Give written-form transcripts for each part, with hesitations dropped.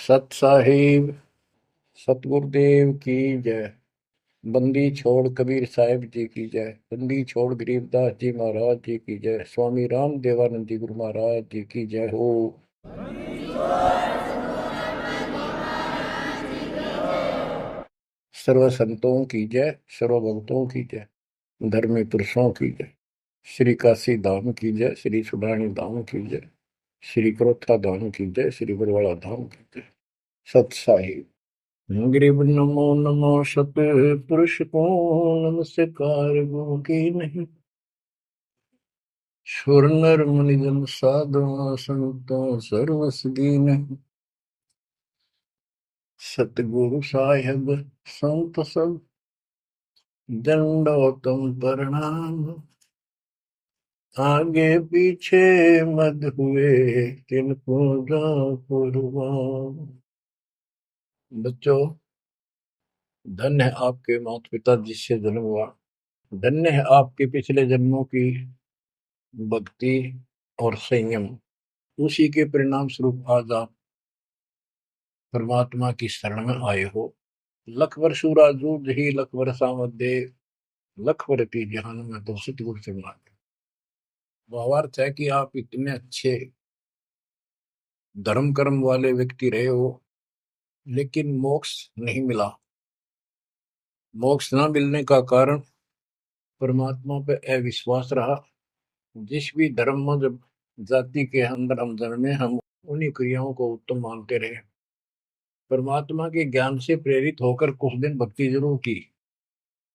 सत साहिब सतगुरुदेव की जय। बंदी छोड़ कबीर साहिब जी की जय। बंदी छोड़ गरीबदास जी महाराज जी की जय। स्वामी राम देवानंद जी गुरु महाराज जी की जय हो। सर्व संतों की जय, सर्व भक्तों की जय, धर्मी पुरुषों की जय। श्री काशी धाम की जय, श्री सुडानी धाम की जय, श्री क्रोथा धाम की जय, श्री बरवाड़ा धाम की जय। सत साहिब ग्रीब नमो नमो सत पुरुष को नमस्कार गुरु की नहीं। सुर नर मुनि जन साधु संतों सर्वस दीन। सतगुरु साहिब संत सब दंडोतम प्रणाम। आगे पीछे मत हुए तिनको कुर्बान। बच्चों, धन्य है आपके माता पिता जिससे जन्म हुआ। धन्य है आपके पिछले जन्मों की भक्ति और संयम। उसी के परिणाम स्वरूप आज आप परमात्मा की शरण में आए हो। लख वर्ष जूझ ही लख वर्षा मध्य लख वर्ती जहान में तो सतगुरु से मांगे। भावार्थ है कि आप इतने अच्छे धर्म कर्म वाले व्यक्ति रहे हो, लेकिन मोक्ष नहीं मिला। मोक्ष न मिलने का कारण परमात्मा पे अविश्वास रहा। जिस भी धर्म जब जाति के अंदर हम जन्मे, हम उन्हीं क्रियाओं को उत्तम मानते रहे। परमात्मा के ज्ञान से प्रेरित होकर कुछ दिन भक्ति जरूर की,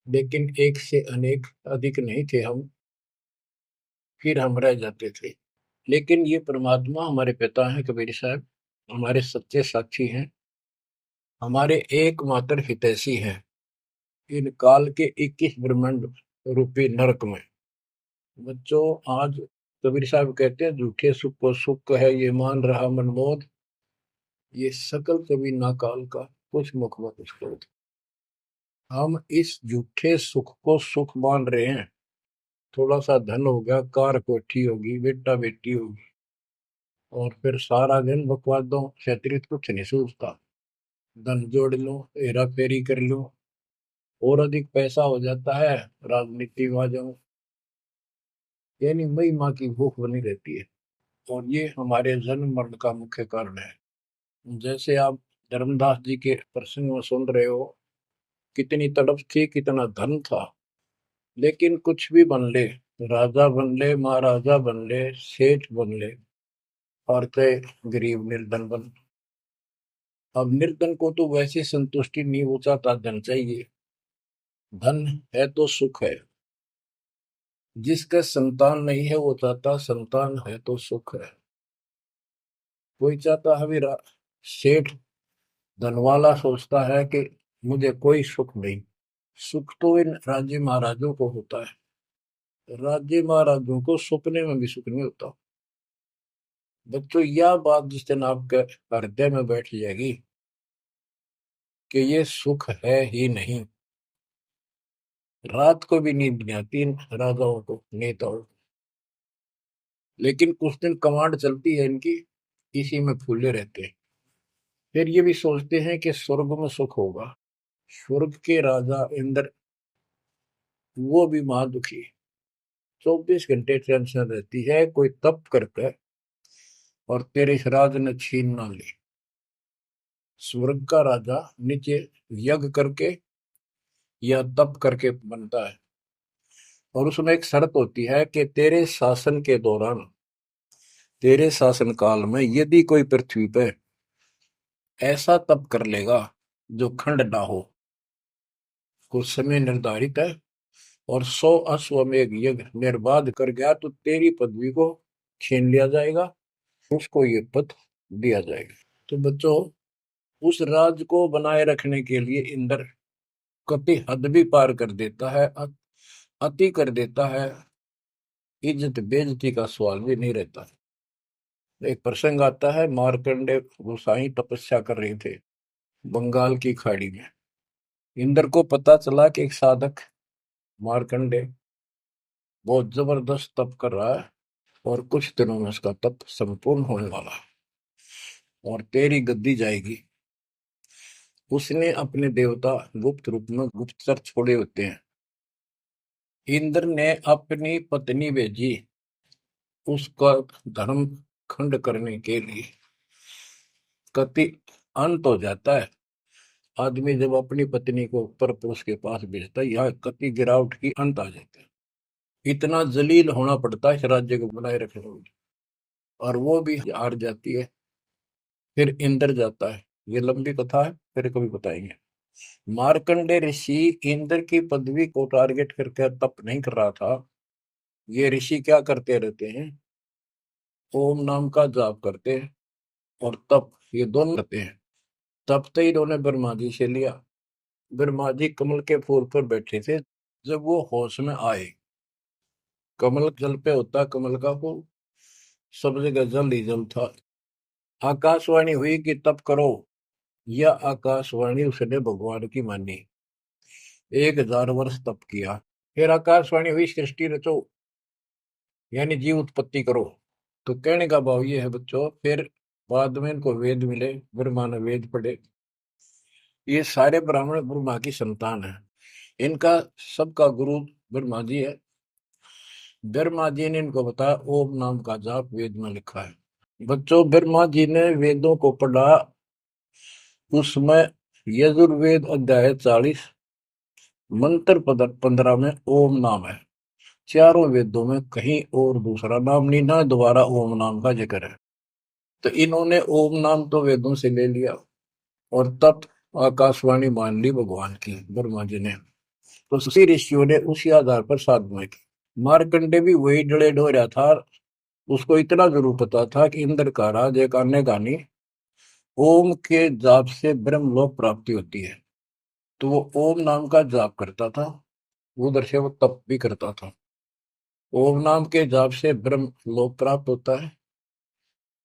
लेकिन एक से अनेक अधिक नहीं थे हम, फिर हम रह जाते थे। लेकिन ये परमात्मा हमारे पिता हैं कबीर साहब, हमारे सच्चे साक्षी हैं, हमारे एकमात्र हितैषी हैं इन काल के 21 ब्रह्मांड रूपी नरक में। बच्चों, आज कबीर साहब कहते हैं झूठे सुख को सुख है ये मान रहा मनमोद, ये सकल कभी ना काल का कुछ मुख में कुछ क्रोध। हम इस झूठे सुख को सुख मान रहे हैं। थोड़ा सा धन हो गया, कार कोठी होगी, बेटा बेटी होगी, और फिर सारा दिन बकवादों से अतिरिक्त कुछ नहीं सूझता। धन जोड़ लो, हेरा फेरी कर लो, और अधिक पैसा हो जाता है, राजनीति में आ जाओ, यानी मई माँ की भूख बनी रहती है। और ये हमारे जन्म मरण का मुख्य कारण है। जैसे आप धर्मदास जी के प्रसंग में सुन रहे हो, कितनी तड़प थी, कितना धन था, लेकिन कुछ भी बन ले, राजा बन ले, महाराजा बन ले, सेठ बन ले, और कई गरीब निर्धन बन। अब निर्धन को तो वैसे संतुष्टि नहीं, वो चाहता धन चाहिए। धन है तो सुख है। जिसका संतान नहीं है वो चाहता संतान है तो सुख है। कोई चाहता है मेरा सेठ धनवाला सोचता है कि मुझे कोई सुख नहीं। सुख तो इन राज्य महाराजों को होता है। राज्य महाराजों को सपने में भी सुख नहीं होता। बच्चों, यह बात जिस दिन आपके हृदय में बैठ जाएगी कि ये सुख है ही नहीं, रात को भी नींद नहीं आती इन राजाओं को, नेताओं को। लेकिन कुछ दिन कमांड चलती है इनकी, इसी में फूले रहते हैं। फिर ये भी सोचते हैं कि स्वर्ग में सुख होगा। स्वर्ग के राजा इंद्र, वो भी महादुखी, 24 घंटे टेंशन रहती है, कोई तप करता है और तेरे इस राज ने छीन ना ले। स्वर्ग का राजा नीचे यज्ञ करके या तप करके बनता है, और उसमें एक शर्त होती है कि तेरे शासन के दौरान, तेरे शासन काल में यदि कोई पृथ्वी पे ऐसा तप कर लेगा जो खंड ना हो, कुछ समय निर्धारित है, और 100 अश्वमेध यज्ञ निर्बाध कर गया, तो तेरी पदवी को छीन लिया जाएगा, उसको ये पद दिया जाएगा। तो बच्चों, उस राज को बनाए रखने के लिए इंद्र कति हद भी पार कर देता है, अति कर देता है। इज्जत बेइज्जती का सवाल भी नहीं रहता। एक प्रसंग आता है, मार्कंडे गोसाई तपस्या कर रहे थे बंगाल की खाड़ी में। इंद्र को पता चला कि एक साधक मार्कंडे बहुत जबरदस्त तप कर रहा है और कुछ दिनों में उसका तप संपूर्ण होने वाला है। और तेरी गद्दी जाएगी। उसने अपने देवता गुप्त रूप में गुप्तचर छोड़े होते हैं। इंद्र ने अपनी पत्नी भेजी उसका धर्म खंड करने के लिए। कति अंत हो जाता है आदमी जब अपनी पत्नी को परपुरुष के पास भेजता है, यह कति गिरावट की अंत आ जाता है। इतना जलील होना पड़ता है इस राज्य को बनाए रखने में, और वो भी हार जाती है। फिर इंद्र जाता है। ये लंबी कथा है, फिर कभी बताएंगे। मार्कंडे ऋषि इंद्र की पदवी को टारगेट करके तप नहीं कर रहा था। ये ऋषि क्या करते रहते हैं, ओम नाम का जाप करते हैं और तप, ये दोनों करते हैं। तप तो इन्होंने ब्रह्मा जी से लिया। ब्रह्मा जी कमल के फूल पर बैठे थे। जब वो होश में आए, कमल जल पे होता कमल का फूल, सब जगह जल ही जल था। आकाशवाणी हुई कि तप करो। यह आकाशवाणी उसने भगवान की मानी। 1000 वर्ष तप किया। फिर आकाशवाणी हुई सृष्टि रचो, यानी जीव उत्पत्ति करो। तो कहने का भाव ये है बच्चों, फिर बाद में इनको वेद मिले, ब्रह्मा ने वेद पढ़े। ये सारे ब्राह्मण ब्रह्मा की संतान है। इनका सबका गुरु ब्रह्मा जी है। ब्रह्मा जी ने इनको बताया ओम नाम का जाप वेद में लिखा है। बच्चों, ब्रह्मा जी ने वेदों को पढ़ा। उसमें यजुर्वेद अध्याय 40 मंत्र 15 में ओम नाम है। चारों वेदों में कहीं और दूसरा नाम नहीं, ना दोबारा ओम नाम का जिक्र है। तो इन्होंने ओम नाम तो वेदों से ले लिया और तब आकाशवाणी मान ली भगवान की ब्रह्मा जी ने। तो उसी ऋषियों ने उसी आधार पर साधना की। मार्कंडे भी वही डले डोरा था। उसको इतना जरूर पता था कि इंद्र का राज एक अन्य गानी ओम के जाप से ब्रह्मलोक प्राप्ति होती है। तो वो ओम नाम का जाप करता था, उधर से वो तप भी करता था। ओम नाम के जाप से ब्रह्म लोक प्राप्त होता है।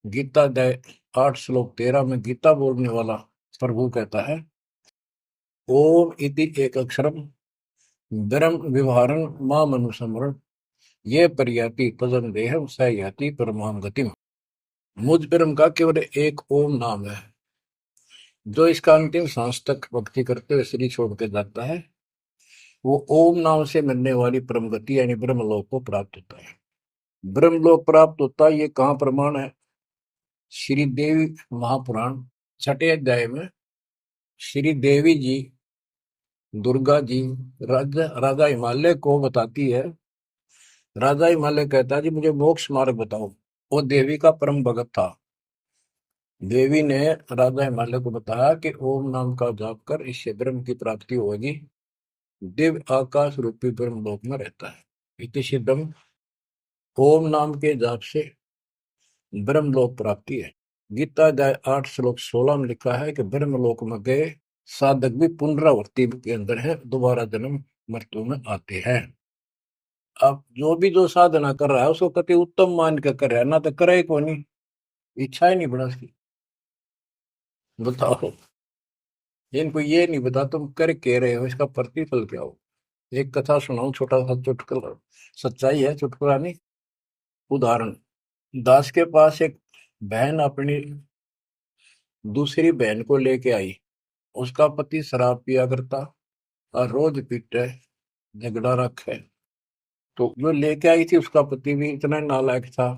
गीता अध्याय 8 श्लोक 13 में गीता बोलने वाला प्रभु कहता है ओम इति एक अक्षरम ब्रह्म व्यवहारं माम अनुसमरण ये परियाति तजन देहम स याति परमाम गतिम। मुझ ब्रह्म का केवल एक ओम नाम है। जो इसका अंतिम सांस तक भक्ति करते हुए शरीर छोड़ के जाता है, वो ओम नाम से मिलने वाली परम गति यानी ब्रह्मलोक को प्राप्त होता है। ब्रह्मलोक प्राप्त होता है, ये कहाँ प्रमाण है? श्री देवी महापुराण 6ठे अध्याय में श्री देवी जी दुर्गा जी राजा हिमालय को बताती है। राजा हिमालय कहता है जी मुझे मोक्ष मार्ग बताओ। वो देवी का परम भगत था। देवी ने राजा हिमालय को बताया कि ओम नाम का जाप कर, इससे ब्रह्म की प्राप्ति होगी। दिव्य आकाश रूपी ब्रह्म लोक में रहता है। इति सिद्धम, ओम नाम के जाप से ब्रह्म लोक प्राप्ति है। गीता अध्याय 8 श्लोक 16 में लिखा है कि ब्रह्म लोक में गए साधक भी पुनरावृत्ति के अंदर है, दोबारा जन्म मृत्यु में आते हैं। अब जो साधना कर रहा है उसको कति उत्तम मान के कर रहा है, ना तो करे को नहीं, इच्छा ही नहीं बड़ा उसकी। बताओ, इनको ये नहीं बता तुम कर के रहे हो, इसका प्रतिफल क्या हो। एक कथा सुनाऊं, छोटा सा चुटकुला, सच्चाई है, चुटकुला नहीं। उदाहरण, दास के पास एक बहन अपनी दूसरी बहन को लेके आई। उसका पति शराब पिया करता और रोज पीटे, झगड़ा रखे। तो जो लेके आई थी उसका पति भी इतना नालायक था।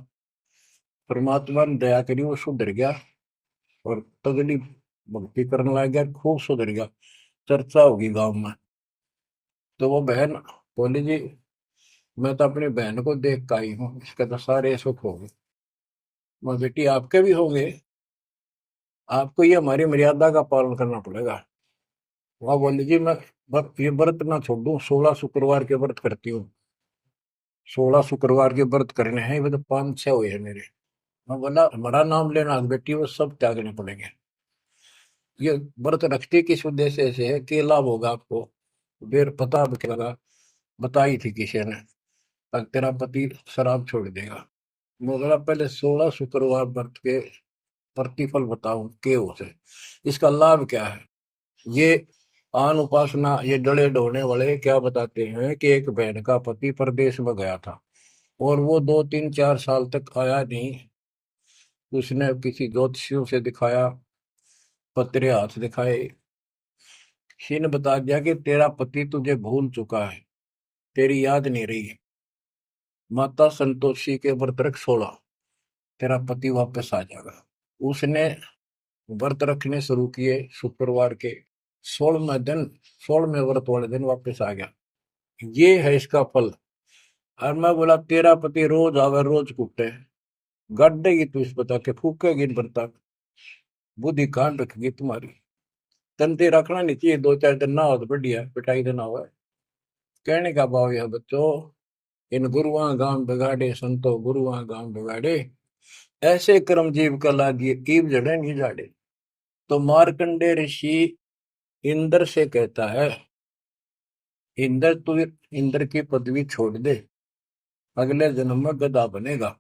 परमात्मा ने दया करी, वो सुधर गया और तगड़ी भक्ति करने लग गया, खूब सुधर गया, चर्चा होगी गांव में। तो वो बहन बोली जी मैं तो अपनी बहन को देख के आई हूँ, इसके तो सारे सुख हो गए। मैं बेटी आपके भी होंगे, आपको ये हमारी मर्यादा का पालन करना पड़ेगा। वह बोली जी मैं ये व्रत ना छोड़ दूं, 16 शुक्रवार के व्रत करती हूँ। 16 शुक्रवार के व्रत करने हैं, वो तो 5-6 हुए हैं मेरे। मैं बोला हमारा नाम लेना बेटी, वो सब त्यागने पड़ेंगे। ये व्रत रखते किस उद्देश्य से है, कि लाभ होगा आपको। फिर पता लगा, बताई थी किसी ने, अब तेरा पति शराब छोड़ देगा। मैं बोला पहले 16 शुक्रवार व्रत के प्रतिफल बताऊं के उसे, इसका लाभ क्या है। ये आन उपासना, ये डले डोने वाले क्या बताते हैं कि एक बहन का पति परदेश में गया था और वो 2-3-4 साल तक आया नहीं। उसने किसी ज्योतिषियों से दिखाया, पतरे हाथ दिखाए, किसी ने बता दिया कि तेरा पति तुझे भूल चुका है, तेरी याद नहीं रही है, माता संतोषी के व्रत रख 16, तेरा पति वापस आ जाएगा। उसने व्रत रखने शुरू किए, शुक्रवार के 16वें दिन, 16वें व्रत वाले दिन वापस आ गया। ये है इसका फल। और मैं बोला तेरा पति रोज आवे रोज कुटे, गाड़ेगी तू इस बता के, फूकेगी इन बर्ता, बुद्धि कान रखेगी तुम्हारी। तंते रखना नहीं चाहिए, 2-4 दिन ना हो तो बढ़िया, पिटाई देना हुआ। कहने का भाव यह बच्चों, इन गुरुआ गांव बिगाड़े संतो गुरुआ गांव बिगाड़े, ऐसे कर्म जीव का लागिए कीव जड़े नहीं जाड़े। तो मार्कंडे ऋषि इंद्र से कहता है, इंद्र तू इंद्र की पदवी छोड़ दे, अगले जन्म में गधा बनेगा।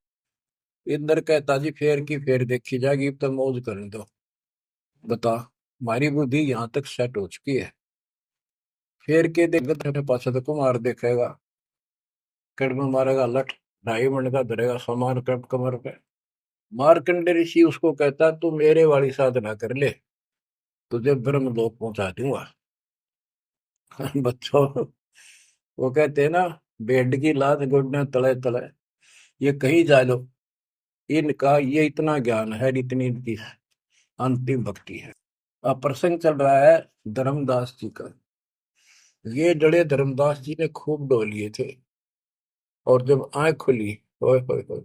इंद्र कहता जी फेर की फेर देखी जाएगी, अब तो मौज करने दो। बता, हमारी बुद्धि यहाँ तक सेट हो चुकी है। फेर के देख गधे पास तो कुमार देखेगा, कड़ में मारेगा लठ, 2.5 मिनट का धरेगा सामान कमर पे। मार्कंडे ऋषि उसको कहता तू मेरे वाली साधना कर ले, तुझे ब्रह्म लोक पहुंचा दूंगा। बच्चों, वो कहते हैं ना, बेड की लात गुडने तले तले, ये कहीं जा लो, इनका ये इतना ज्ञान है, इतनी इनकी अंतिम भक्ति है। अब प्रसंग चल रहा है धर्मदास जी का। ये जड़े धर्मदास जी ने खूब डो लिए थे, और जब आंख खुली, ओए होए होए,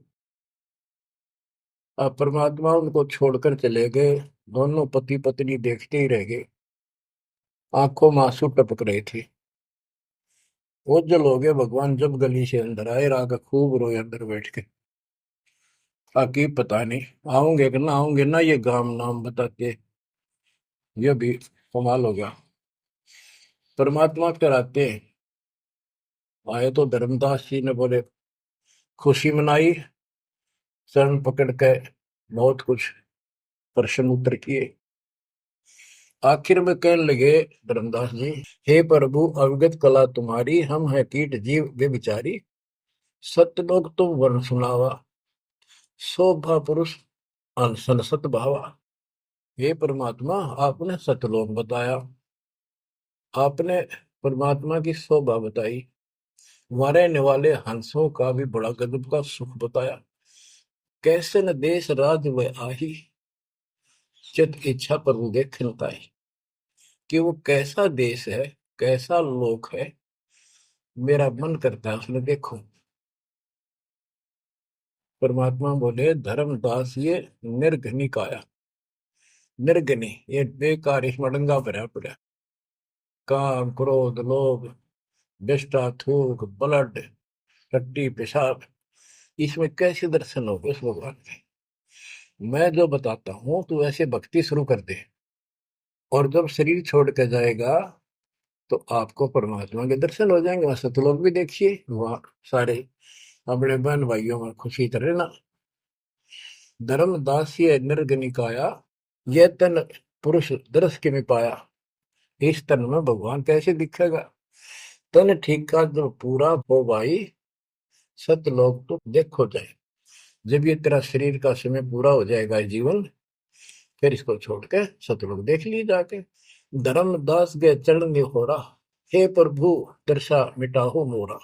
अब परमात्मा उनको छोड़कर चले गए। दोनों पति पत्नी देखते ही रह गए, आंखों में आंसू टपक रहे थे। ओझल हो गए भगवान जब गली से अंदर आए, राग खूब रोए अंदर बैठ के। ताकि पता नहीं आऊंगे कि ना आऊंगे ना, ये गांव नाम बताते, ये भी कमाल हो गया। परमात्मा कराते आए तो धर्मदास जी ने बोले खुशी मनाई, शरण पकड़ के बहुत कुछ प्रश्न उत्तर किए। आखिर में कहने लगे धर्मदास जी, हे प्रभु अवगत कला तुम्हारी, हम है कीट जीव वे बिचारी, सत्य लोग तुम वर्ण सुनावा, शोभा पुरुष अनसन सत भावा। हे परमात्मा आपने सतलोक बताया, आपने परमात्मा की शोभा बताई, रहने वाले हंसों का भी बड़ा गजब का सुख बताया। कैसे न देश राज वह आही, चित इच्छा प्रभु देखन ताई। कि वो कैसा देश है, कैसा लोक है, मेरा मन करता है उसमें देखो। परमात्मा बोले धर्मदास ये निर्घनी काया, निर्घनी ये बेकार, इसमें डंगा भरा पड़ा, काम क्रोध लोभ विष्टा थूक ब्लड टट्टी पेशाब, इसमें कैसे दर्शन होगे उस भगवान के। मैं जो बताता हूं तू ऐसे भक्ति शुरू कर दे, और जब शरीर छोड़ के जाएगा तो आपको परमात्मा के दर्शन हो जाएंगे। वहां सतलोक भी देखिए, वहां सारे अपने बहन भाइयों में खुशी करे ना। धर्मदास ये निर्गनिकाया, ये तन पुरुष दर्श के में पाया, इस तन में भगवान कैसे दिखेगा। तन ठीक का जो पूरा हो भाई, सतलोक तो देखो जाए। जब ये तेरा शरीर का समय पूरा हो जाएगा जीवन, फिर इसको छोड़ के सतलोक देख ली जाके। धर्मदास के चरण हो रहा, हे प्रभु दर्शा मिटाहो मोरा,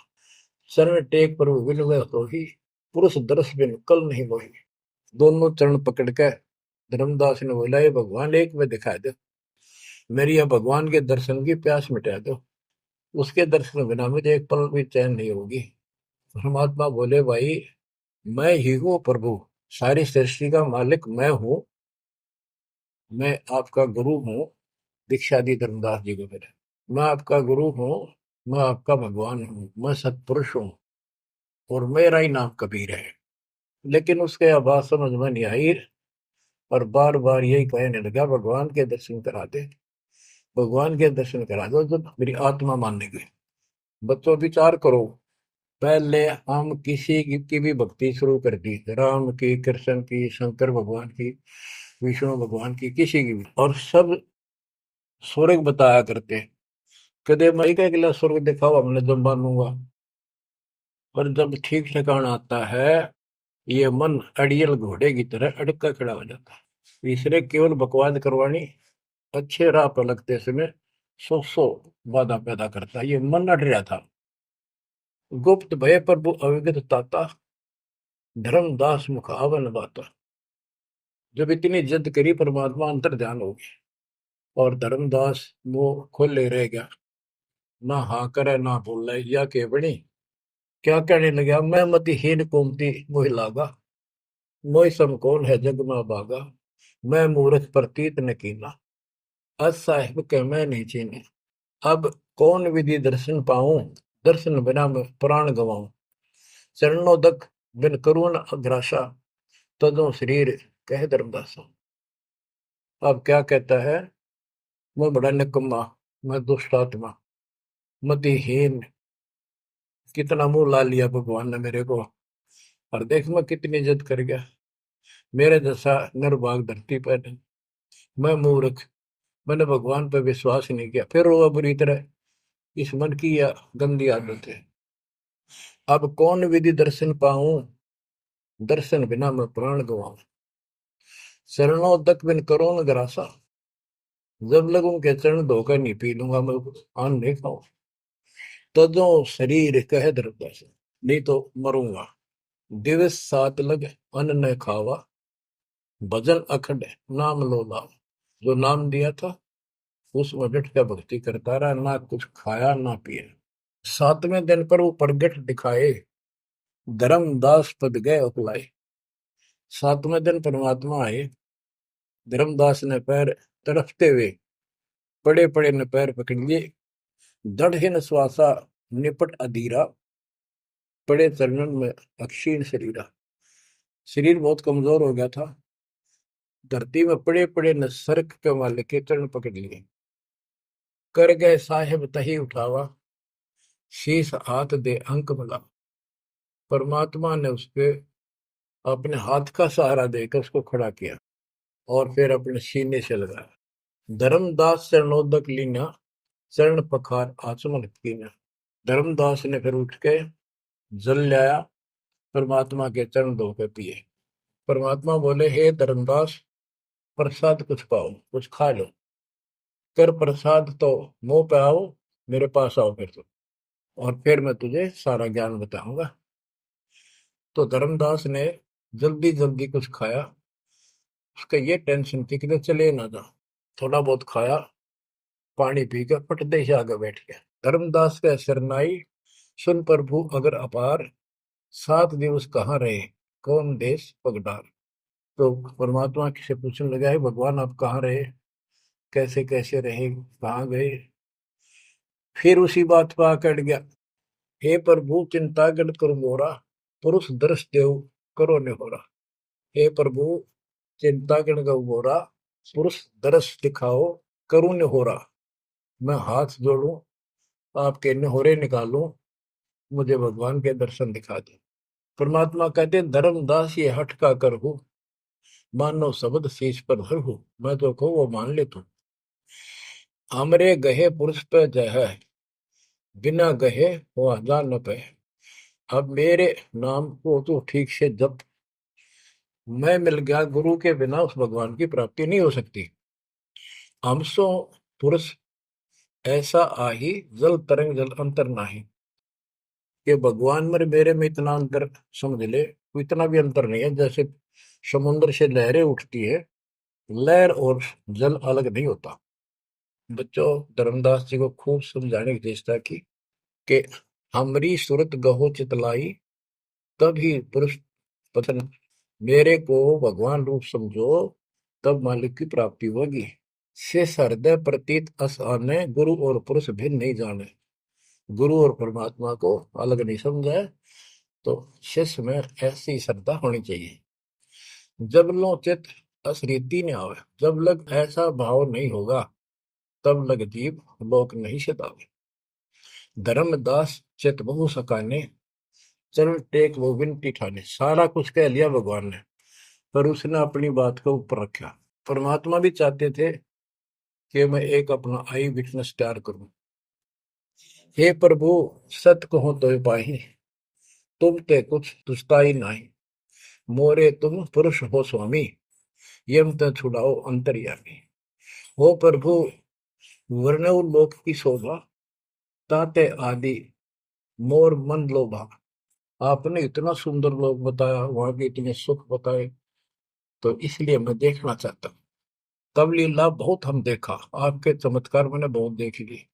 शरण टेक प्रभु विनय हो ही, पुरुष दर्श बिन कल नहीं मोही। दोनों चरण पकड़ के धर्मदास ने बोला, ये भगवान एक में दिखा दो, मेरी यह भगवान के दर्शन की प्यास मिटा दो, उसके दर्शन बिना मुझे एक पल भी चैन नहीं होगी। परमात्मा बोले भाई मैं ही हूँ प्रभु, सारी सृष्टि का मालिक मैं हूँ, मैं आपका गुरु हूँ। दीक्षा दी धर्मदास जी को मेरे, मैं आपका गुरु हूँ, मैं आपका भगवान हूँ, मैं सतपुरुष हूँ, और मेरा ही नाम कबीर है। लेकिन उसके आवाज समझ में नहीं आई, और बार बार यही कहने लगा भगवान के दर्शन करा दे, भगवान के दर्शन करा दो, जब मेरी आत्मा मानने गई। बच्चों विचार करो, पहले हम किसी की भी भक्ति शुरू कर दी, राम की, कृष्ण की, शंकर भगवान की, विष्णु भगवान की, किसी की भी, और सब स्वर्ग बताया करते। कदे मई का अगला स्वर्ग दिखाओ, हमने जब मानूंगा। पर जब ठीक ठिकाना आता है, ये मन अड़ियल घोड़े की तरह अड़का खड़ा हो जाता है। इसने केवल बकवाद करवानी, अच्छे राह पर लगते समय सौ बाधा पैदा करता है। ये मन अड़ रहा था। गुप्त भय प्रभु अविगत ताता, धर्मदास मुख आवन बाता। जब इतनी जिद करी परमात्मा अंतर ध्यान हो गया और धर्मदास वो खोले रह गया, ना हाँ करे ना बोले या के बनी। क्या कहने लगा, मैं मतिहीन कुमती मोहि लागा, मोहि सम कौन है जग में भागा, मैं मूर्ख प्रतीत न कीना, अस साहिब के मैं नहीं चीने। अब कौन विधि दर्शन पाऊं, दर्शन बिना मैं प्राण गवाऊं। चरणोदक बिन करुण अग्रासा, तदो शरीर कह धर्मदासा। अब क्या कहता है, मैं बड़ा निकम्मा, मैं दुष्ट आत्मा, मतिहीन, कितना मुंह ला लिया भगवान ने मेरे को, और देख मैं कितनी जिद कर गया। मेरे जैसा निर्भाग धरती पर नहीं। मैं मूर्ख, मैंने भगवान पर विश्वास ही नहीं किया। फिर वो बुरी तरह, इस मन की या गंदी आदत है। अब कौन विधि दर्शन पाऊं, दर्शन बिना मैं प्राण गवाऊं। चरणों तक बिन करो न ग्रासा, जब लगूं के चरण धोकर नहीं पी लूंगा मैं, आन नहीं खाऊं। तजो शरीर कह धरता, नहीं तो मरूंगा। दिवस सात लग अन्न न खावा, भजन अखंड नाम लो लावा। जो नाम दिया था उसमें डट के भक्ति करता रहा, ना कुछ खाया ना पिया। सातवें दिन पर वो प्रगट दिखाए, धर्मदास पद गए उकलाए। सातवें दिन परमात्मा आए, धर्मदास ने पैर तड़फते हुए पड़े पड़े ने पैर पकड़ लिए। दृढ़ श्वासा निपट अधीरा, पड़े चरणन में अक्षीण शरीरा। शरीर बहुत कमजोर हो गया था। धरती में पड़े पड़े न सरक के वाले के चरण पकड़ लिए। कर गए साहेब तही उठावा, शीश हाथ दे अंक मिला। परमात्मा ने उसके अपने हाथ का सहारा देकर उसको खड़ा किया और फिर अपने सीने से लगाया। धर्मदास चरणोदक लीना, चरण पखार आचमन कीना। धर्मदास ने फिर उठ के जल लाया, परमात्मा के चरण धो के पिए। परमात्मा बोले, हे धर्मदास, प्रसाद कुछ पाओ, कुछ खा लो। कर प्रसाद तो मुंह पे आओ, मेरे पास आओ फिर तो, और फिर मैं तुझे सारा ज्ञान बताऊंगा। तो धर्मदास ने जल्दी जल्दी कुछ खाया। उसका ये टेंशन थी कि चले ना जा। थोड़ा बहुत खाया, पानी पी कर पटदे से आगे बैठ गया। धर्मदास का शरनाई सुन प्रभु अगर अपार, 7 दिवस कहाँ रहे, कौन देश पगडार। तो परमात्मा से पूछने लगा, है भगवान आप कहाँ रहे, कैसे कैसे रहे, कहाँ गए। फिर उसी बात पर आकर गया, हे प्रभु चिंता गण करो मोरा, पुरुष दर्श देव करो निहोरा। हे प्रभु चिंता गण गौ मोरा, पुरुष दर्श दिखाओ करूं निहोरा। मैं हाथ जोड़ूं, आपके निहोरे निकालूं, मुझे भगवान के दर्शन दिखा दे। परमात्मा कहते, धर्मदास ये हट का कर हो, मानो शब्द शीश पर धर हो। मैं तो कहूँ वो मान ले तू। हमरे गहे पुरुष पे जय है, बिना गहे वो हजार न पे। अब मेरे नाम को तो ठीक से जप, मैं मिल गया गुरु के बिना उस भगवान की प्राप्ति नहीं हो सकती। हमसो पुरुष ऐसा आही, जल तरंग जल अंतर नाही। कि भगवान में मेरे में इतना अंतर समझ ले, तो इतना भी अंतर नहीं है। जैसे समुद्र से लहरें उठती है, लहर और जल अलग नहीं होता। बच्चों, धर्मदास जी को खूब समझाने की चेष्टा की कि हमरी सूरत गहो चितलाई, तभी पुरुष पतन। मेरे को भगवान रूप समझो, तब मालिक की प्राप्ति होगी। से हृदय प्रतीत अस आने, गुरु और पुरुष भिन्न नहीं जाने। गुरु और परमात्मा को अलग नहीं समझा है। तो शिष्य में ऐसी श्रद्धा होनी चाहिए। जब लो चित असरीति ने आवे, जब लग ऐसा भाव नहीं होगा, तब लग जीव लोक नहीं सितावे। धर्मदास चित बहु सकाने, चरण टेक वो विनती ठाने। सारा कुछ कह लिया भगवान ने, पर उसने अपनी बात को ऊपर रखा। परमात्मा भी चाहते थे कि मैं एक अपना आई विटनेस तैयार करूं। हे प्रभु सत कहो तो पाही, तुम ते कुछ तुष्टाई नहीं। मोरे तुम पुरुष हो स्वामी, यम त छुड़ाओ अंतर्यामी। हो प्रभु, वर्णव लोक की शोभा, ताते आदि मोर मन लोभा। आपने इतना सुंदर लोक बताया, वहां के इतने सुख बताए, तो इसलिए मैं देखना चाहता हूँ। तब लीला बहुत हम देखा, आपके चमत्कार मैंने बहुत देख लिए।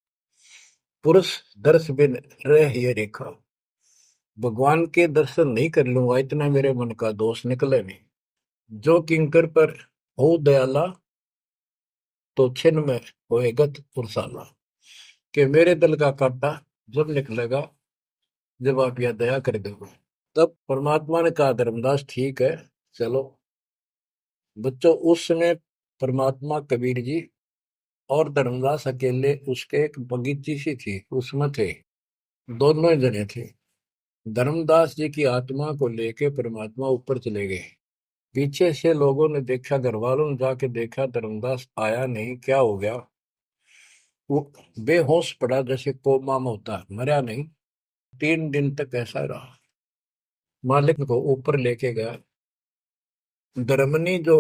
पुरुष दर्श बिन रह ये रेखा, भगवान के दर्शन नहीं कर लूंगा इतना मेरे मन का दोष निकले नहीं। जो किंकर पर हो दयाला, तो छिन में होएगा पुरसाला। कि मेरे दिल का कांटा जब निकलेगा, जब आप यह दया कर दोगे। तब परमात्मा ने कहा, धर्मदास ठीक है, चलो। बच्चों, उस समय परमात्मा कबीर जी और धर्मदास अकेले उसके एक बगीची सी थी, उसमें थे, दोनों ही जने थे। धर्मदास जी की आत्मा को लेके परमात्मा ऊपर चले गए। पीछे से लोगों ने देखा, घर वालों ने जाके देखा, धर्मदास आया नहीं, क्या हो गया। वो बेहोश पड़ा, जैसे कोमा में होता है, मरा नहीं। 3 दिन तक ऐसा रहा। मालिक को ऊपर लेके गया। धर्मनी जो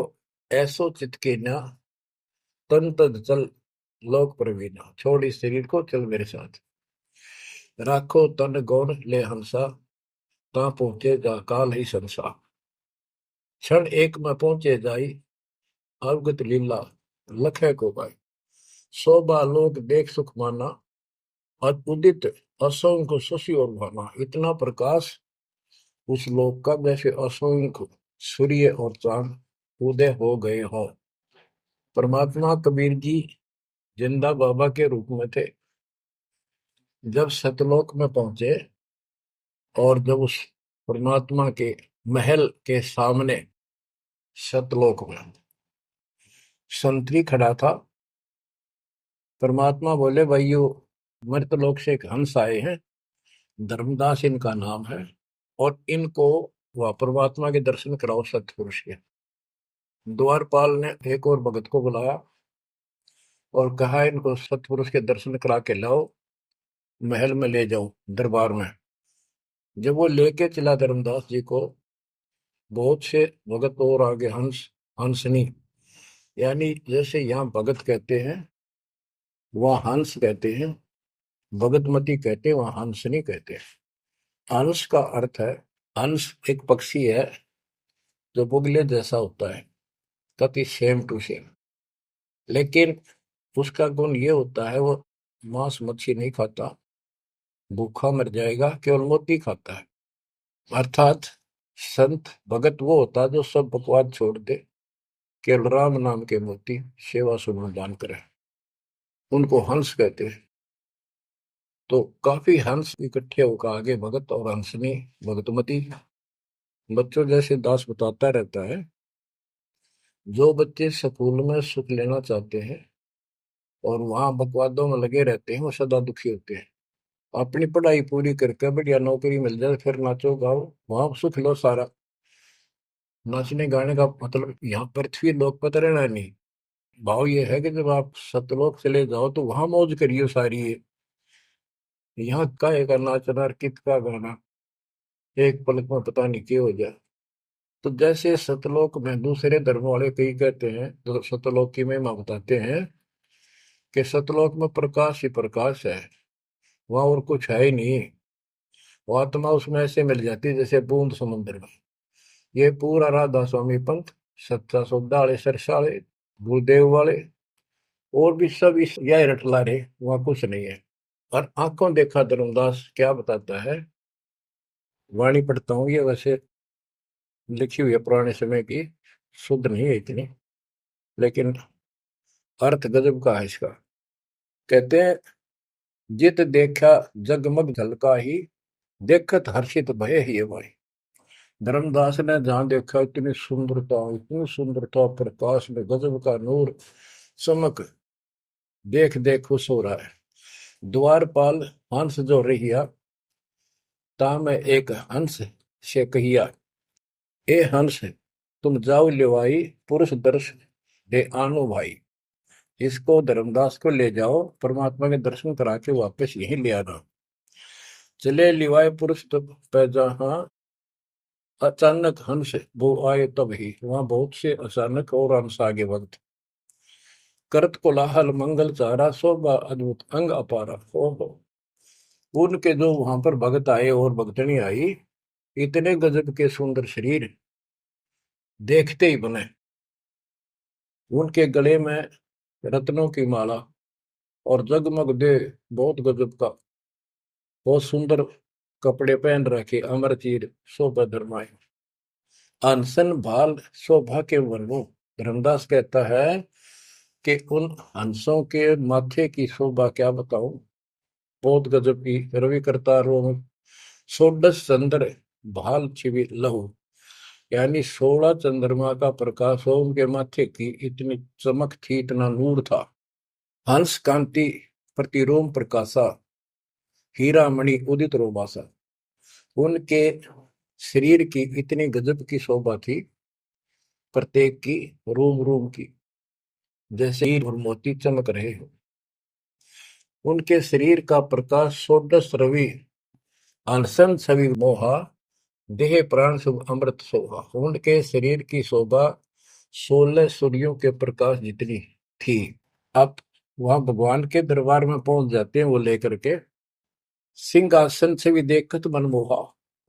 ऐसो चित के ना, तन तद चल लोक प्रवीणा। छोड़ इस शरीर को, चल मेरे साथ। राखो तन गौर ले हंसा, ता पहुंचे जा काल ही संसा। क्षण एक में पहुंचे जाई, अवगत लीला लखे को पाई। शोभा लोक देख सुख माना, और उदित असंख्य शशि और भाना। इतना प्रकाश उस लोक का, जैसे असंख्य सूर्य और चांद उदय हो गए हो। परमात्मा कबीर जी जिंदा बाबा के रूप में थे। जब सतलोक में पहुंचे, और जब उस परमात्मा के महल के सामने सतलोक में संतरी खड़ा था, परमात्मा बोले, भाइयों, मृतलोक से एक हंस आए हैं, धर्मदास इनका नाम है, और इनको वह परमात्मा के दर्शन कराओ सतपुरुष के। द्वारपाल ने एक और भगत को बुलाया और कहा, इनको सतपुरुष के दर्शन करा के लाओ, महल में ले जाओ, दरबार में। जब वो लेके चला धर्मदास जी को, बहुत से भगत और आगे हंस, हंसनी, यानी जैसे यहाँ भगत कहते हैं वहाँ हंस कहते हैं, भगतमती कहते हैं, वहाँ हंसनी कहते हैं। हंस का अर्थ है, हंस एक पक्षी है जो बुगले जैसा होता है, कति सेम टू सेम। लेकिन उसका गुण ये होता है, वो मांस मच्छी नहीं खाता, भूखा मर जाएगा, केवल मोती खाता है। अर्थात संत भगत वो होता है जो सब बकवाद छोड़ दे, केवल राम नाम के मोती सेवा सुमन दान करे, उनको हंस कहते हैं। तो काफी हंस इकट्ठे होकर आगे भगत और हंसनी भगतमती। बच्चों, जैसे दास बताता रहता है, जो बच्चे स्कूल में सुख लेना चाहते हैं और वहां बकवादों में लगे रहते हैं, वो सदा दुखी होते हैं। अपनी पढ़ाई पूरी करके बढ़िया नौकरी मिल जाए, फिर नाचो गाओ, वहां सुख लो सारा। नाचने गाने का मतलब यहाँ पृथ्वी लोक पर रहना नहीं। भाव ये है कि जब आप सतलोक चले जाओ तो वहां मौज करियो सारी। यहाँ काहे का नाचना और कित का गाना, एक पलक में पता नहीं क्या हो जाए। तो जैसे सतलोक में दूसरे धर्म वाले कई कहते हैं, जो सतलोक की महिमा बताते हैं, कि सतलोक में प्रकाश ही प्रकाश है, वहां और कुछ है ही नहीं। वो आत्मा उसमें ऐसे मिल जाती है जैसे बूंद समुद्र में। ये पूरा राधा स्वामी पंथ, सत्ता सौदा वाले, सरसा वाले, गुरुदेव वाले, और भी सब इस यह रटला रहे, वहां कुछ नहीं है। और आंखों देखा धर्मदास क्या बताता है, वाणी पढ़ता हूँ, ये वैसे लिखी हुई है पुराने समय की, शुद्ध नहीं है इतनी, लेकिन अर्थ गजब का है इसका। कहते हैं, जित देखा जगमग झलका ही, देखत हर्षित भय ही भाई। धर्मदास ने जहां देखा, इतनी सुंदरता, प्रकाश में गजब का नूर, चमक, देख देख खुश हो रहा है। द्वारपाल हंस जो रहिया, ता में एक हंस से कहिया, ए हंस, तुम जाओ लिवाई, पुरुष दर्श दे आनो भाई। इसको धर्मदास को ले जाओ, परमात्मा के दर्शन करा के वापस यहीं ले आना। चले लिवाए पुरुष तब पैजा, अचानक हंस वो आए तब ही, वहां बहुत से अचानक और हंस आगे वक्त। करत कोलाहल मंगल चारा, शोभा अद्भुत अंग अपारा। ओहो, उनके जो वहां पर भगत आए और भगतनी आई, इतने गजब के सुंदर शरीर देखते ही बने। उनके गले में रत्नों की माला और जगमग दे, बहुत गजब का, बहुत सुंदर कपड़े पहन रखे, अमर चीर शोभा धर्माए। अनसन भाल शोभा के वर्णो। धर्मदास कहता है कि उन हंसों के माथे की शोभा क्या बताऊं, बहुत गजब की। रवि करता रोम षोडश चंद्र भाल छिवि लहु, यानी 16 चंद्रमा का प्रकाश हो उनके माथे की, इतनी चमक थी, इतना नूर था। हंस कांति प्रतिरोम प्रकाशा, हीरा मणि उदित रोमासा। उनके शरीर की इतनी गजब की शोभा थी, प्रत्येक की, रोम रोम की, जैसे हीर और मोती चमक रहे हो। उनके शरीर का प्रकाश षोडश रवि, अनशन छवि मोहा, देह प्राण शुभ अमृत शोभा। उनके शरीर की शोभा 16 सूर्यों के प्रकाश जितनी थी। आप वहां भगवान के दरबार में पहुंच जाते हैं वो लेकर के, सिंहासन से भी देखत मनमोहा।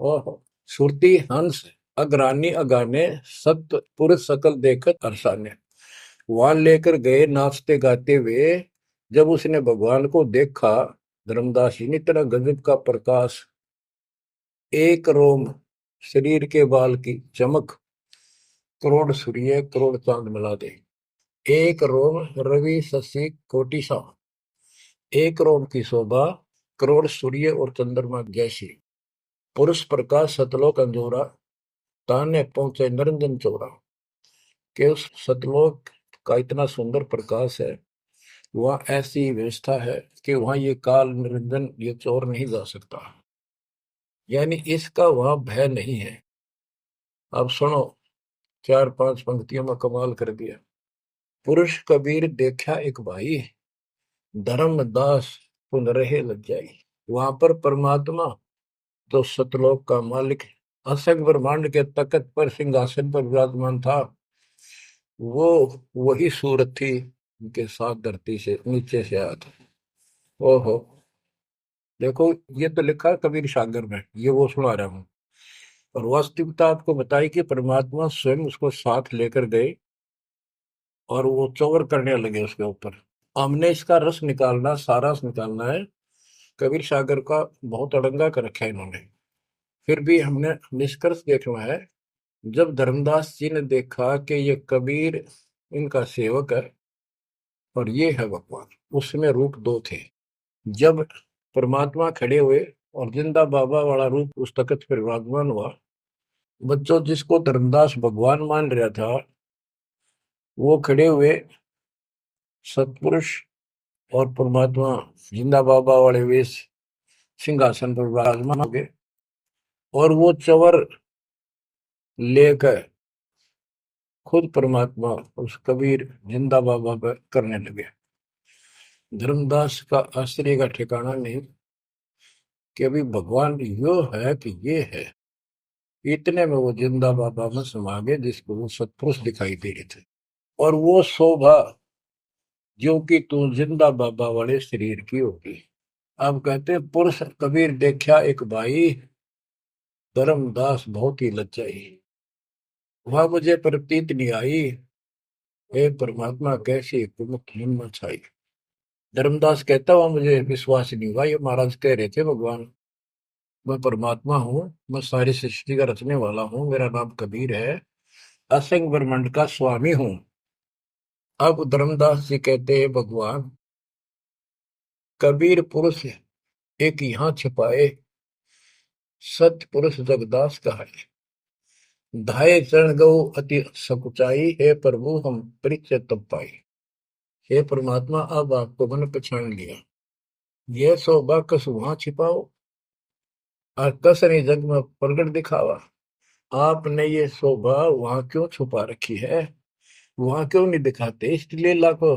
ओहो, सुरती हंस अग्रानी अगाने, सत्य पुरुष सकल देखत अरसाने। वहां लेकर गए नाचते गाते हुए। जब उसने भगवान को देखा, धर्मदास जी ने, इतना गजब का प्रकाश, एक रोम शरीर के बाल की चमक, करोड़ सूर्य करोड़ चांद मिला दे। एक रोम रवि शशि कोटि सा, एक रोम की शोभा करोड़ सूर्य और चंद्रमा जैसी। पुरुष प्रकाश सतलोक अंजोरा, ताने पहुंचे निरंजन चोरा। के उस सतलोक का इतना सुंदर प्रकाश है, वहां ऐसी व्यवस्था है कि वहां ये काल निरंजन, ये चोर नहीं जा सकता, यानी इसका वहां भय नहीं है। अब सुनो, 4-5 पंक्तियों में कमाल कर दिया। पुरुष कबीर देखा एक भाई, धर्मदास पुन रहे लज्जाई। वहां पर परमात्मा, तो सतलोक का मालिक, असंग ब्रह्मांड के तख्त पर सिंहासन पर विराजमान था, वो वही सूरत थी, उनके साथ धरती से नीचे से आया था। ओहो, देखो, ये तो लिखा है कबीर सागर में, ये वो सुना रहा हूँ। और वास्तविकता आपको बताई कि परमात्मा स्वयं उसको साथ लेकर गए और वो चौवर करने लगे उसके ऊपर। हमने इसका रस निकालना, सारा रस निकालना है। कबीर सागर का बहुत अड़ंगा कर रखा है इन्होंने, फिर भी हमने निष्कर्ष देखना है। जब धर्मदास जी ने देखा कि ये कबीर इनका सेवक है और ये है भगवान, उसमें रूप दो थे। जब परमात्मा खड़े हुए और जिंदा बाबा वाला रूप उस तख्त पर विराजमान हुआ, बच्चों जिसको धर्मदास भगवान मान रहा था, वो खड़े हुए सतपुरुष, और परमात्मा जिंदा बाबा वाले वेश सिंहासन पर विराजमान हो गए, और वो चवर लेकर खुद परमात्मा उस कबीर जिंदा बाबा पर करने लगे। धर्मदास का आश्चर्य का ठिकाना नहीं कि अभी भगवान यो है कि ये है। इतने में वो जिंदा बाबा में समा गए, जिसको वो सतपुरुष दिखाई दे रहे थे। और वो शोभा जो कि तू जिंदा बाबा वाले शरीर की होगी। अब कहते हैं, पुरुष कबीर देखा एक भाई, धर्मदास बहुत ही लज्जाई। वह मुझे प्रतीत नहीं आई, हे परमात्मा कैसी कुमुख हिम्मत छाई। धर्मदास कहता हुआ मुझे विश्वास नहीं हुआ, ये महाराज कह रहे थे भगवान, मैं परमात्मा हूँ, मैं सारी सृष्टि का रचने वाला हूँ, मेरा नाम कबीर है, असंग ब्रह्मांड का स्वामी हूँ। अब धर्मदास जी कहते हैं, भगवान कबीर पुरुष एक यहाँ छिपाए, सत्य पुरुष जगदास का है। धाये चरण गौ अति सकुचाई, हे प्रभु हम परिचय तब पाई। हे परमात्मा, अब आपको मैंने पहचान लिया। यह शोभा कस वहां छिपाओ और कस नहीं जग में प्रगट दिखावा। आपने ये शोभा वहां क्यों छुपा रखी है, वहां क्यों नहीं दिखाते? इसलिए लाखों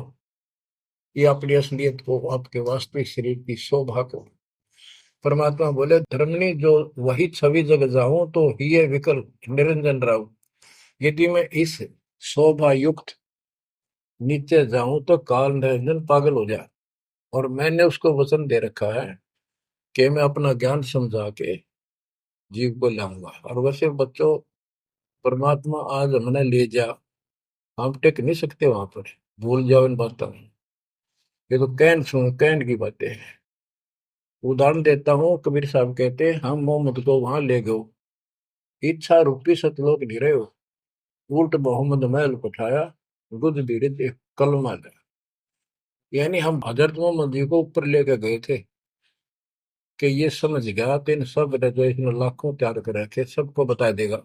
ये अपनी असलियत को, आपके वास्तविक शरीर की शोभा को परमात्मा बोले धर्मनी जो वही छवि जग जाऊं तो ही विकल निरंजन राव। यदि मैं इस शोभा युक्त नीचे जाऊं तो काल निरंजन पागल हो जाए। और मैंने उसको वचन दे रखा है कि मैं अपना ज्ञान समझा के जीव को लाऊंगा। और वैसे बच्चों, परमात्मा आज हमने ले जा, हम टेक नहीं सकते वहां पर। भूल जाओ इन बातों में। ये तो कहन सुन कहन की बातें हैं। उदाहरण देता हूँ, कबीर साहब कहते हैं हम मोहम्मद को वहां ले गए, इच्छा रूपी सतलोक नहीं रहे हो, उल्ट मोहम्मद महल पठाया, बुद्ध धीरे देख कलमा है। यानी हम हजरत मोहम्मद जी को ऊपर लेके गए थे कि ये समझ गया तो इन सब ने जो इसने लाखों त्याग कर रखे सबको बता देगा।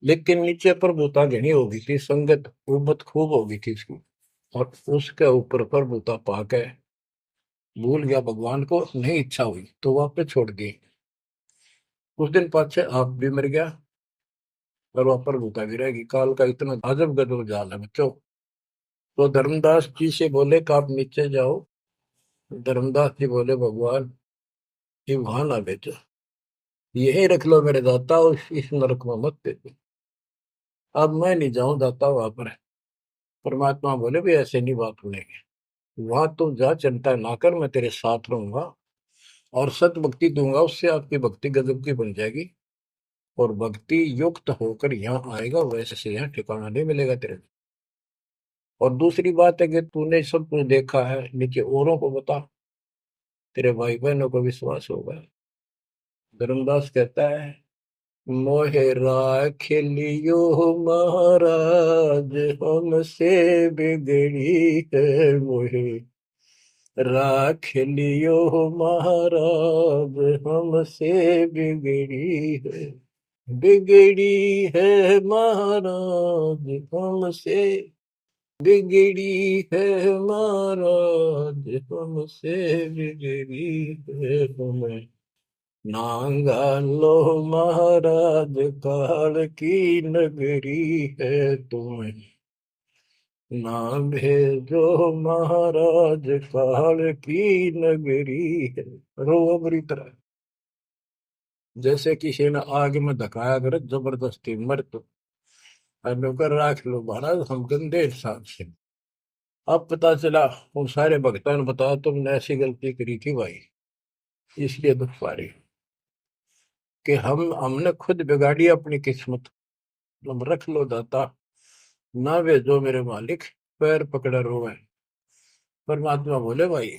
लेकिन नीचे प्रभुता घनी होगी थी, संगत उम्मत खूब होगी थी इसकी। और उसके ऊपर प्रभुता पाके भूल गया भगवान को, नहीं इच्छा हुई तो वापस छोड़ दी। कुछ दिन पाछे आप भी मर गया और वहां प्रभुता भी रहेगी। काल का इतना अजब गजब जाल है बच्चों। तो धर्मदास जी से बोले कि आप नीचे जाओ। धर्मदास जी बोले भगवान ये वहां ना भेजो, यही रख लो मेरे दाता, और इस नरक में मत भेजो। अब मैं नहीं जाऊं दाता वहां पर। परमात्मा बोले भी ऐसे नहीं बात सुनेगी, वहां तुम जा, चिंता ना कर, मैं तेरे साथ रहूंगा और सत भक्ति दूंगा, उससे आपकी भक्ति गजब की बन जाएगी। और भक्ति युक्त होकर यहाँ आएगा, वैसे से यहाँ ठिकाना नहीं मिलेगा तेरे। और दूसरी बात है कि तूने सब कुछ देखा है, नीचे औरों को बता, तेरे भाई बहनों को विश्वास होगा। धर्मदास कहता है मोहे राख लियो महाराज, हमसे बिगड़ी है मोहे राख लियो महाराज, हमसे बिगड़ी है, बिगड़ी है महाराज हमसे, बिगड़ी है महाराज हमसे, बिगड़ी है हमें। नांगा लो महाराज काल की नगरी है तुम्हें, ना भेजो महाराज काल की नगरी है। रो बुरी तरह, जैसे किसी ने आग में धकाया कर जबरदस्ती मर तो नौकर राख लो महाराज, हम गंदे इंसान से। अब पता चला उन सारे भक्तों ने बताया तुमने ऐसी गलती करी थी भाई, इसलिए दुख पा रही कि हमने खुद बिगाड़ी अपनी किस्मत। तुम रख लो दाता, ना वे जो मेरे मालिक, पैर पकड़े रोवे। परमात्मा बोले भाई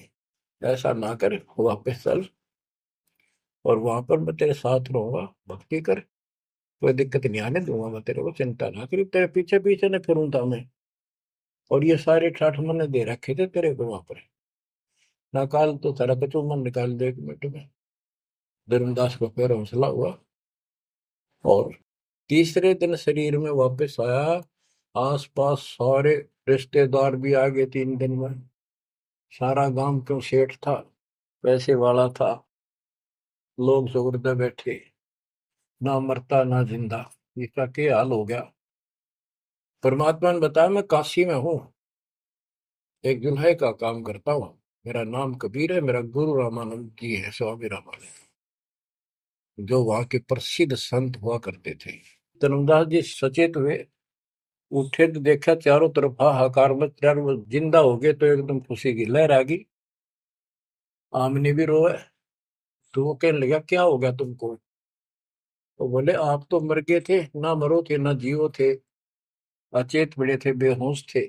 ऐसा ना कर, वापस चल और वहां पर मैं तेरे साथ रहूंगा, भक्ति कर, कोई दिक्कत नहीं आने दूंगा मैं तेरे को, चिंता ना करी, तेरे पीछे पीछे न फिरूंगा मैं। और ये सारे ठाठ मैंने दे रखे थे तेरे को वहां पर, ना काल तो तेरा कचू मन निकाल दे 1 मिनट में। धर्मदास को फिर हौसला हुआ और तीसरे दिन शरीर में वापस आया। आसपास सारे रिश्तेदार भी आ गए 3 दिन में। सारा गांव क्यों सेठ था, पैसे वाला था, लोग सुगरदे बैठे, ना मरता ना जिंदा, इसका क्या हाल हो गया। परमात्मा ने बताया मैं काशी में हूँ, एक जुल्हे का काम करता हूँ, मेरा नाम कबीर है, मेरा गुरु रामानंद जी है, स्वामी रामानंद, जो वहां के प्रसिद्ध संत हुआ करते थे। धर्मदास जी सचेत हुए, उठे तो देखा चारों तरफ हाहाकार मच रहा, वो जिंदा हो गए तो एकदम खुशी की लहर आ गई। आमने भी रोए, तो वो कहने लगा क्या हो गया तुमको। तो बोले आप तो मर गए थे, ना मरो थे ना जियो थे, अचेत पड़े थे, बेहोश थे,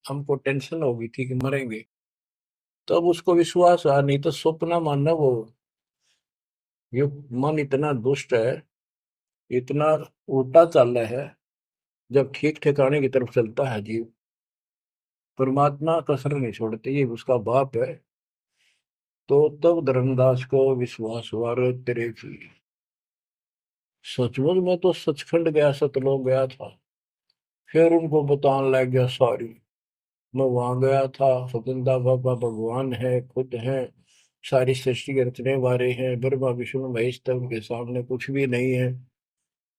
हमको टेंशन हो गई थी कि मरेंगे। तब उसको विश्वास आ, नहीं तो सपना मानना वो। ये मन इतना दुष्ट है, इतना उल्टा चल रहा है, जब ठीक ठिकाने की तरफ चलता है जीव, परमात्मा कसर नहीं छोड़ते, ये उसका बाप है। तो तब धर्मदास को विश्वास हुआ, रे तेरे की सचमुच में तो सचखंड गया, सतलोक गया था। फिर उनको बताने लग गया सारी, मैं वहां गया था, सतंदा बाबा भगवान है, खुद है, सारी सृष्टि के रचने वाले हैं, ब्रह्मा विष्णु महेश, तब उनके सामने कुछ भी नहीं है।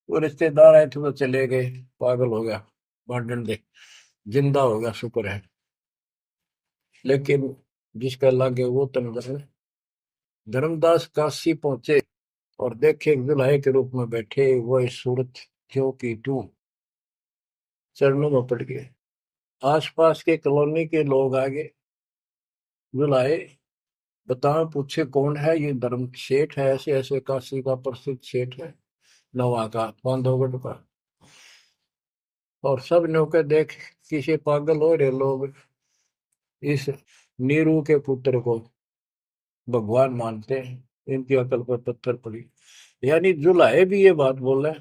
वो रिश्तेदार आए थे तो चले गए, पागल हो गया, भांडन दे, जिंदा हो गया, शुक्र है। लेकिन जिसका लागे वो तंग है। धर्मदास काशी पहुंचे और देखे दुल्हे के रूप में बैठे वह सूरत ज्यों की त्यों चरणों में पड़ गए। आसपास के कॉलोनी के लोग आगे बुलाए, बताओ पूछे कौन है ये? धर्म सेठ है, ऐसे ऐसे काशी का प्रसिद्ध सेठ है, नवा का बांधवगढ़ का। और सब नौके देख किसी पागल हो रहे लोग इस नीरू के पुत्र को भगवान मानते हैं, इनकी अकल पर पत्थर पड़ी। यानी जुलाहे भी ये बात बोले,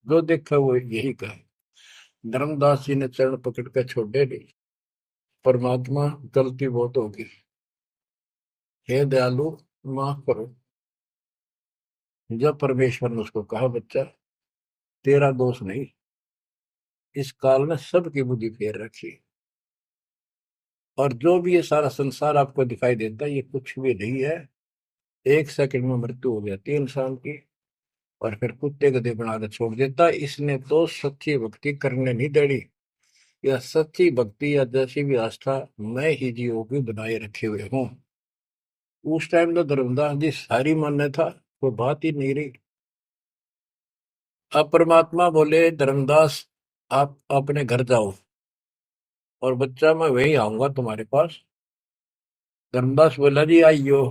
जो देखा वो यही कहे। धर्मदास जी ने चरण पकड़ कर छोड़े नहीं, परमात्मा गलती बहुत होगी, हे दयालु माफ करो। जब परमेश्वर ने उसको कहा, बच्चा तेरा दोष नहीं, इस काल ने सबकी बुद्धि फेर रखी, और जो भी ये सारा संसार आपको दिखाई देता है ये कुछ भी नहीं है। एक सेकंड में मृत्यु हो जाती है इंसान की, और फिर कुत्ते गधे बनाकर छोड़ देता है। इसने तो सच्ची भक्ति करने नहीं देनी, या सच्ची भक्ति या जैसी भी आस्था मैं ही जीवों की बनाए रखे हुए हूँ। उस टाइम तो धर्मदास जी सारी मान्य था, वो बात ही नहीं रही। अब परमात्मा बोले, धर्मदास आप अपने घर जाओ, और बच्चा मैं वही आऊंगा तुम्हारे पास। धर्मदास बोला, जी आइयो,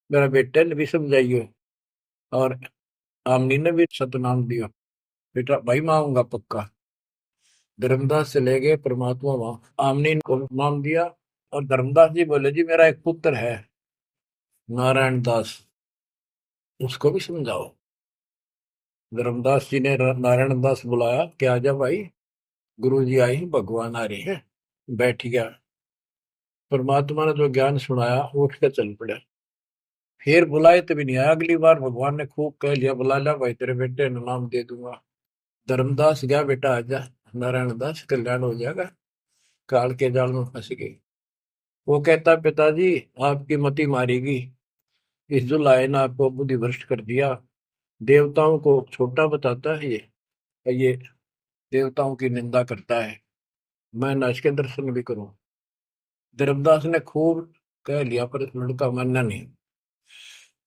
मेरा बेटे ने भी समझाइयो, और आमनी ने भी सतनाम दिया, बेटा भाई मैं आऊंगा पक्का। धर्मदास चले गए, परमात्मा वहां आमनी को नाम दिया। और धर्मदास जी बोले, जी मेरा एक पुत्र है नारायण दास, उसको भी समझाओ। धर्मदास जी ने नारायण दास बुलाया कि आजा भाई, गुरु जी आए, भगवान आ रहे हैं। बैठ गया। परमात्मा ने जो ज्ञान सुनाया उठ के चल पड़ा। फिर बुलाए तभी नहीं आया। अगली बार भगवान ने खूब कह लिया, बुला लिया भाई, तेरे बेटे ने नाम दे दूंगा। धर्मदास गया, बेटा आजा, नारायण दास कल्याण हो जाएगा। काल के जाल में फंस गई। वो कहता, पिताजी आपकी मति मारेगी, इस जो लाए ना आपको बुद्धि भ्रष्ट कर दिया। देवताओं को छोटा बताता है ये देवताओं की निंदा करता है, मैं न इसके दर्शन भी करूं। धर्मदास ने खूब कह लिया, पर लड़का मानना नहीं।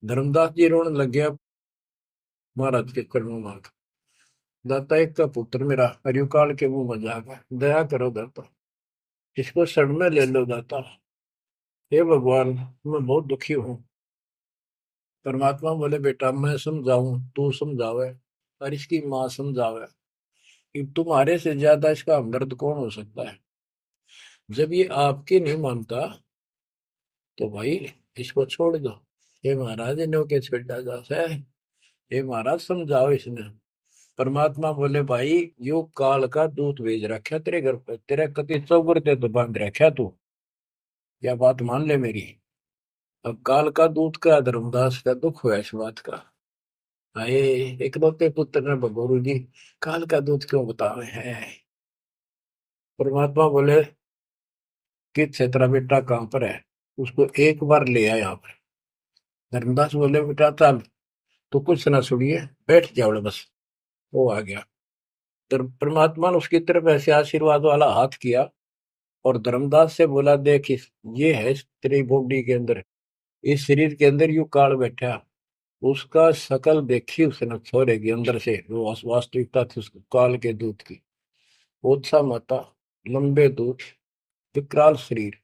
धर्मदास जी रोने लग गया महाराज के चरणों में। दाता एक का पुत्र मेरा हरिकाल के मुंह में जागा, दया करो दाता, इसको शरण में ले लो दाता। हे भगवान मैं बहुत दुखी हूँ। परमात्मा बोले, बेटा मैं समझाऊं तू समझावे, और इसकी माँ समझावे, कि तुम्हारे से ज्यादा इसका हमदर्द कौन हो सकता है। जब ये आपकी नहीं मानता तो भाई इसको छोड़ दो। हे महाराज इन्हों के छेड़ा जा है, हे महाराज समझाओ इसने। परमात्मा बोले, भाई यो काल का दूत भेज रखा तेरे घर पे, तेरे कति चौगुरते तो बांध रखा तू, या बात मान ले मेरी। अब काल का दूत का धर्मदास का दुख हुआ इस बात का। आए इकलौते पुत्र ने गुरु जी काल का दूत क्यों बतावे हैं। परमात्मा बोले कि तेरा बेटा कहाँ पर है, उसको एक बार ले आया यहाँ पर। धर्मदास बोले, बेटा चल तो कुछ ना सुनिए, बैठ जाओ बस। वो आ गया। परमात्मा ने उसकी तरफ ऐसे आशीर्वाद वाला हाथ किया, और धर्मदास से बोला, देख ये है तेरी बॉडी के अंदर, इस शरीर के अंदर यू काल बैठा। उसका शकल देखी उसने छोरे के अंदर से, वो वास्तविकता थी उसको काल के दूत की। ओछा माता, लंबे दूत, विकराल शरीर।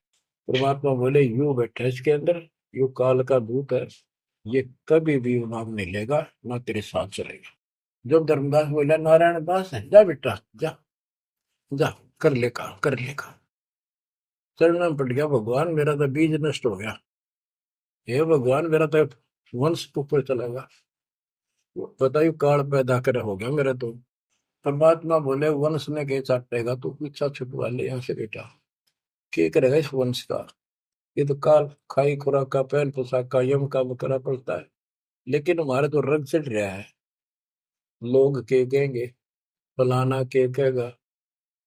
परमात्मा बोले, यू बैठा इसके अंदर, यू काल का दूत है, ये कभी भी नाम नहीं लेगा, ना तेरे साथ चलेगा। जब धर्मदास बोला, नारायण दास है, जा बेटा जा, जा कर ले काम, कर ले काम। चरण में पड़ गया, भगवान मेरा तो बीज नष्ट हो गया, हे भगवान मेरा तो वंश ऊपर चलेगा, बताइए काल पैदा कर हो गया मेरा तो। परमात्मा बोले, वंश ने के चाटेगा, तू पीछा छुटवा ले यहाँ से बेटा, क्या करेगा इस वंश का। ये तो काल खाई खुराक का, पहन पोशाक का, यम का बकरा पड़ता है, लेकिन हमारे तो रंग चढ़ रहा है। लोग के कहेंगे, फलाना के कहेगा,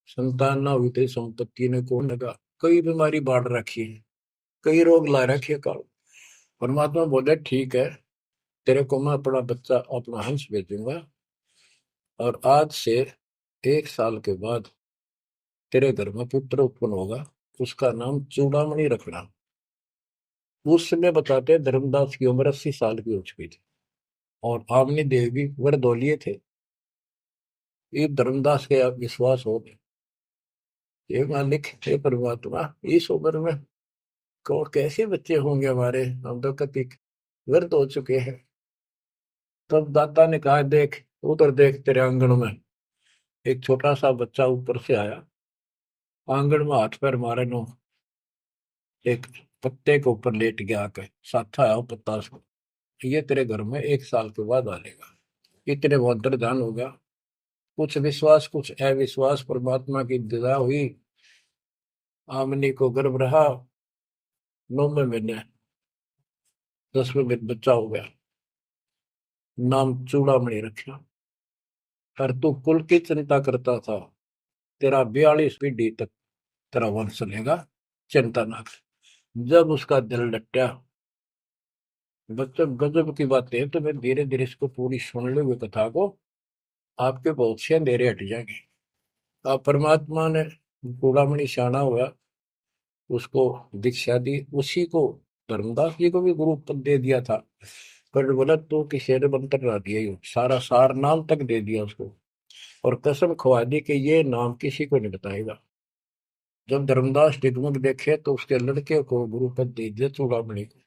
संतान ना हुई थी, संपत्ति ने कौन लगा, कई बीमारी बांट रखी है, कई रोग ला रखे काल। परमात्मा बोले, ठीक है, तेरे को मैं अपना बच्चा, अपना हंस भेजूंगा, और आज से 1 साल के बाद तेरे घर में पुत्र उत्पन्न होगा, उसका नाम चूड़ामणि रखना। उस समय बताते हैं धर्मदास की उम्र 80 साल की हो चुकी थी और आमनी देव भी वरदौलिये थे। ये धर्मदास के आप विश्वास हो गए, ये मालिक हे परमात्मा, इस उम्र में कौन कैसे बच्चे होंगे हमारे, हम तो कति वृद्ध हो चुके हैं। तब दाता ने कहा, देख उधर देख, तेरे आंगन में एक छोटा सा बच्चा ऊपर से आया, आंगन में हाथ पैर मारे नो, एक पत्ते के ऊपर लेट गया आके, साथा आया वो पत्ता से, ये तेरे घर में 1 साल के बाद आ जाएगा। इतने वो अंतर्धान हो गया। कुछ विश्वास कुछ अविश्वास, परमात्मा की दया हुई, आमनी को गर्भ रहा, 9वें महीने 10वें दिन बच्चा हो गया, नाम चूड़ामणि रखा। पर तू कुल की चिंता करता था, तेरा 42 पीढ़ी तक तेरा वंश चलेगा, चिंता ना कर। जब उसका दिल डटा, बच्चों गजब की बात है, तो मैं धीरे धीरे इसको पूरी सुन लो, कथा को आपके बहुत से अंधेरे हट जाएंगे। अब परमात्मा ने चूड़ामणि शाना हुआ, उसको दीक्षा दी, उसी को धर्मदास जी को भी गुरु पद दे दिया था। पर बोला तो किसी ने मंत्र ना दिया, ही सारा सार नाम तक दे दिया उसको, और कसम खवा दी कि ये नाम किसी को नहीं बताएगा। जब धर्मदास डिगमग देखे तो उसके लड़के को गुरु पद दे दिया चूड़ामणि को,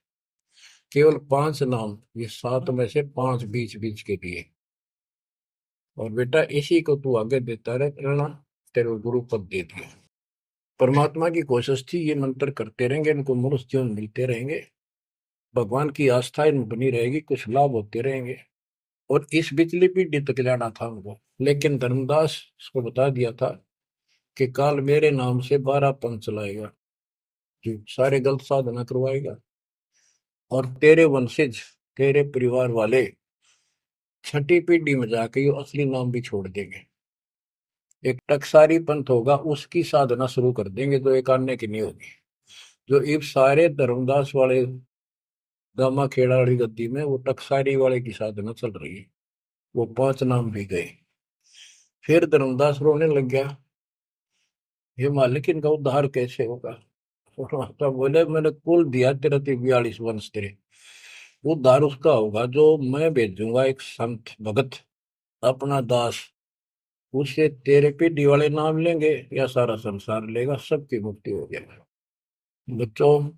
केवल 5 नाम, ये 7 में से 5 बीच बीच के दिए, और बेटा इसी को तू आगे देता रहना, तेरे गुरु पद दे दिया। परमात्मा की कोशिश थी, ये मंत्र करते रहेंगे, इनको मनुष्य जीवन मिलते रहेंगे, भगवान की आस्था इनमें बनी रहेगी, कुछ लाभ होते रहेंगे, और इस बिजली पीढ़ी तक जाना था उनको। लेकिन धर्मदास उसको बता दिया था कि काल मेरे नाम से 12 पंथ चलाएगा, जो सारे गलत साधना करवाएगा, और तेरे वंशज, तेरे परिवार वाले 6ठी पीढ़ी में जाके ये असली नाम भी छोड़ देंगे। एक टकसारी पंथ होगा, उसकी साधना शुरू कर देंगे, तो एक आने की नहीं होगी। जो इब सारे धर्मदास वाले गामा खेड़ा वाली गद्दी में वो टकसारी वाले की साधना चल रही है, वो 5 नाम भी गए। फिर धर्मदास रोने लग गया, ये मालिक इनका उद्धार कैसे होगा। तो बोले, मैंने कुल दिया तेरा 42 वंश, तेरे उद्धार उसका होगा जो मैं भेजूंगा, एक संत भगत अपना दास, उससे तेरे पीढ़ी वाले नाम लेंगे या सारा संसार लेगा, सबकी मुक्ति हो जाएगी। बच्चों,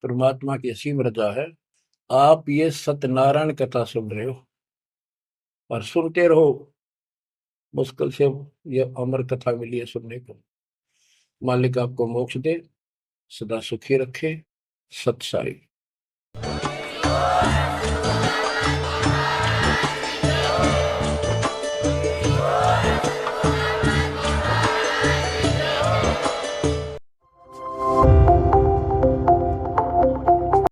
परमात्मा की असीम रजा है, आप ये सत्यनारायण कथा सुन रहे हो और सुनते रहो। मुश्किल से ये अमर कथा मिली है सुनने को। मालिक आपको मोक्ष दे, सदा सुखी रखे। सत साई।